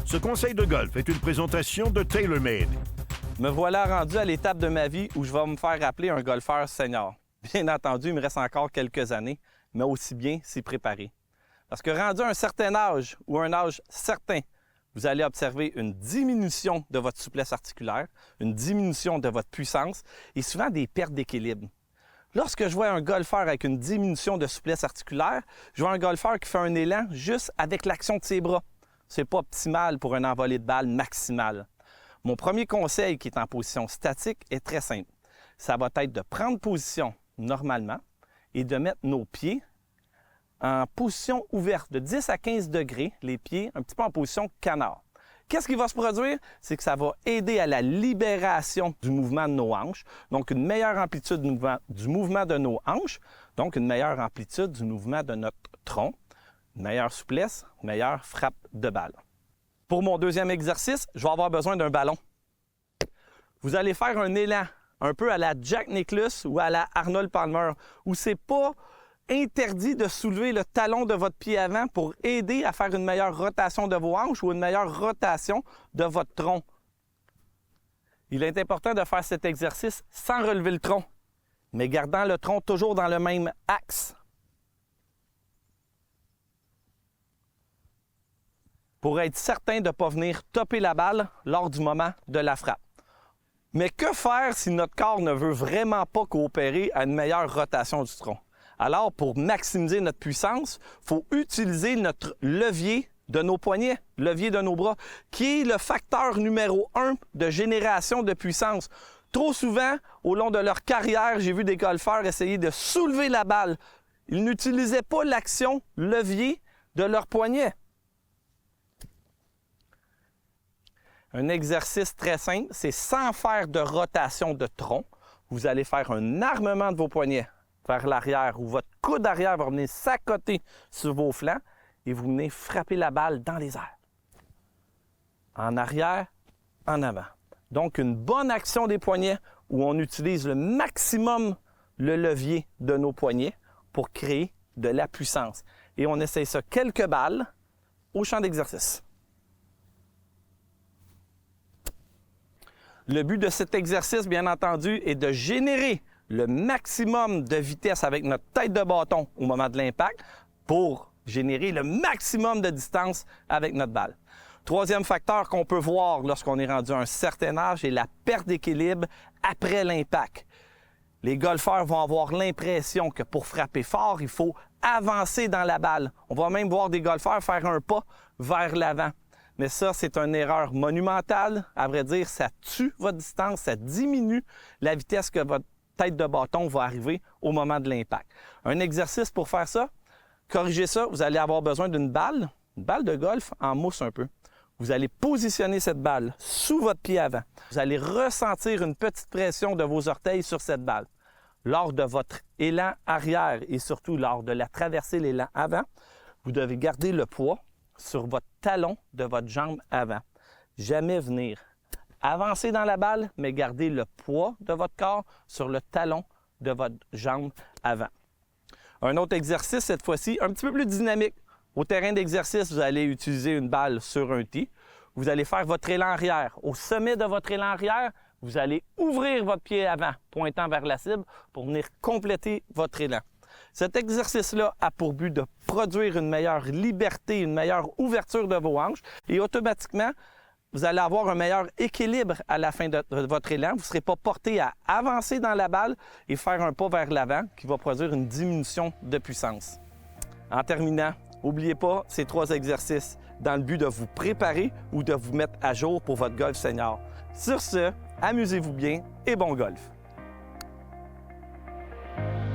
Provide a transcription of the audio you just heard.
Ce conseil de golf est une présentation de TaylorMade. Me voilà rendu à l'étape de ma vie où je vais me faire appeler un golfeur senior. Bien entendu, il me reste encore quelques années, mais aussi bien s'y préparer. Parce que rendu à un certain âge ou un âge certain, vous allez observer une diminution de votre souplesse articulaire, une diminution de votre puissance et souvent des pertes d'équilibre. Lorsque je vois un golfeur avec une diminution de souplesse articulaire, je vois un golfeur qui fait un élan juste avec l'action de ses bras. Ce n'est pas optimal pour un envolé de balle maximal. Mon premier conseil qui est en position statique est très simple. Ça va être de prendre position normalement et de mettre nos pieds en position ouverte de 10 à 15 degrés, les pieds un petit peu en position canard. Qu'est-ce qui va se produire? C'est que ça va aider à la libération du mouvement de nos hanches, donc une meilleure amplitude du mouvement de nos hanches, donc une meilleure amplitude du mouvement de notre tronc, une meilleure souplesse, une meilleure frappe de balle. Pour mon deuxième exercice, je vais avoir besoin d'un ballon. Vous allez faire un élan un peu à la Jack Nicklaus ou à la Arnold Palmer, où c'est pas interdit de soulever le talon de votre pied avant pour aider à faire une meilleure rotation de vos hanches ou une meilleure rotation de votre tronc. Il est important de faire cet exercice sans relever le tronc, mais gardant le tronc toujours dans le même axe. Pour être certain de ne pas venir topper la balle lors du moment de la frappe. Mais que faire si notre corps ne veut vraiment pas coopérer à une meilleure rotation du tronc? Alors, pour maximiser notre puissance, il faut utiliser notre levier de nos poignets, levier de nos bras, qui est le facteur numéro 1 de génération de puissance. Trop souvent, au long de leur carrière, j'ai vu des golfeurs essayer de soulever la balle. Ils n'utilisaient pas l'action levier de leur poignet. Un exercice très simple, c'est sans faire de rotation de tronc. Vous allez faire un armement de vos poignets vers l'arrière où votre coude arrière va venir s'accoter sur vos flancs et vous venez frapper la balle dans les airs. En arrière, en avant. Donc, une bonne action des poignets où on utilise le maximum le levier de nos poignets pour créer de la puissance. Et on essaie ça quelques balles au champ d'exercice. Le but de cet exercice, bien entendu, est de générer le maximum de vitesse avec notre tête de bâton au moment de l'impact pour générer le maximum de distance avec notre balle. Troisième facteur qu'on peut voir lorsqu'on est rendu à un certain âge est la perte d'équilibre après l'impact. Les golfeurs vont avoir l'impression que pour frapper fort, il faut avancer dans la balle. On va même voir des golfeurs faire un pas vers l'avant. Mais ça, c'est une erreur monumentale. À vrai dire, ça tue votre distance, ça diminue la vitesse que votre tête de bâton va arriver au moment de l'impact. Un exercice pour faire ça, corriger ça, vous allez avoir besoin d'une balle, une balle de golf en mousse un peu. Vous allez positionner cette balle sous votre pied avant. Vous allez ressentir une petite pression de vos orteils sur cette balle. Lors de votre élan arrière et surtout lors de la traversée de l'élan avant, vous devez garder le poids sur votre talon de votre jambe avant. Jamais venir avancer dans la balle, mais garder le poids de votre corps sur le talon de votre jambe avant. Un autre exercice, cette fois-ci, un petit peu plus dynamique. Au terrain d'exercice, vous allez utiliser une balle sur un tee. Vous allez faire votre élan arrière. Au sommet de votre élan arrière, vous allez ouvrir votre pied avant, pointant vers la cible, pour venir compléter votre élan. Cet exercice-là a pour but de produire une meilleure liberté, une meilleure ouverture de vos hanches et automatiquement, vous allez avoir un meilleur équilibre à la fin de votre élan. Vous ne serez pas porté à avancer dans la balle et faire un pas vers l'avant qui va produire une diminution de puissance. En terminant, n'oubliez pas ces 3 exercices dans le but de vous préparer ou de vous mettre à jour pour votre golf senior. Sur ce, amusez-vous bien et bon golf!